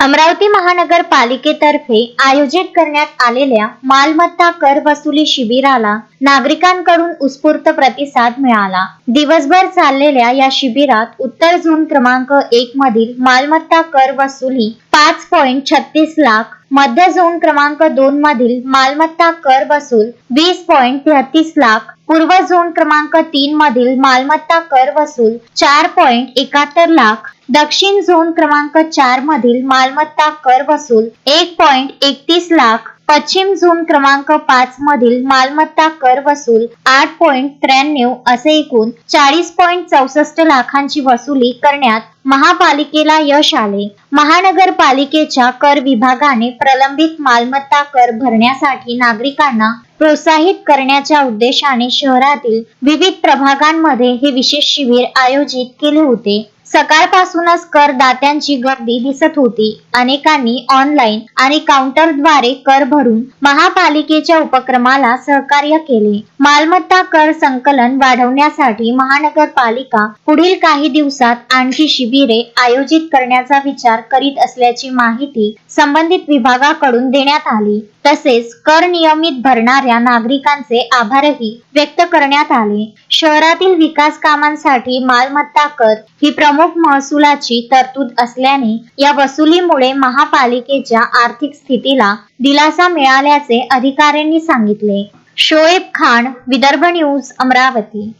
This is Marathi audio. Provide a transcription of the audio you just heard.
अमरावती महानगरपालिकेतर्फे आयोजित करण्यात आलेल्या मालमत्ता कर वसुली शिबिराला नागरिकांकडून उत्स्फूर्त प्रतिसाद मिळाला। दिवसभर चाललेल्या या शिबिरात उत्तर झोन क्रमांक 1 मधील मालमत्ता कर वसुली 5.36 लाख, मध्य झोन क्रमांक 2 मधील मालमत्ता कर वसूल 20.33 लाख, पूर्व झोन क्रमांक 3 मधील मालमत्ता कर वसूल 4.71 लाख, दक्षिण झोन क्रमांक 4 मधील मालमत्ता कर वसूल 1.31 लाख, पश्चिम झोन क्रमांक 5 मधील मालमत्ता कर वसूल 8.93 असे एकूण 40.64 लाखांची वसुली करण्यात महापालिकेला यश आले। महानगरपालिकेच्या कर विभागाने प्रलंबित मालमत्ता कर भरण्यासाठी नागरिकांना प्रोत्साहित करण्याच्या उद्देशाने शहरातील विविध प्रभागांमध्ये हे विशेष शिबिर आयोजित केले होते। सकाळपासूनच करदात्यांची गर्दी दिसत होती। अनेकांनी ऑनलाईन आणि काउंटरद्वारे कर भरून महापालिकेच्या उपक्रमाला सहकार्य केले। मालमत्ता कर संकलन वाढवण्यासाठी महानगरपालिका पुढील काही दिवसात आणखी शिबिरे आयोजित करण्याचा विचार करीत असल्याची माहिती संबंधित विभागाकडून देण्यात आली। तसेच कर नियमित भरणाऱ्या नागरिकांचे आभारही व्यक्त करण्यात आले। शहरातील विकास कामांसाठी मालमत्ता कर ही प्रमुख महसुलाची तरतूद असल्याने या वसुलीमुळे महापालिकेच्या आर्थिक स्थितीला दिलासा मिळाल्याचे अधिकाऱ्यांनी सांगितले। शोएब खान, विदर्भ न्यूज, अमरावती।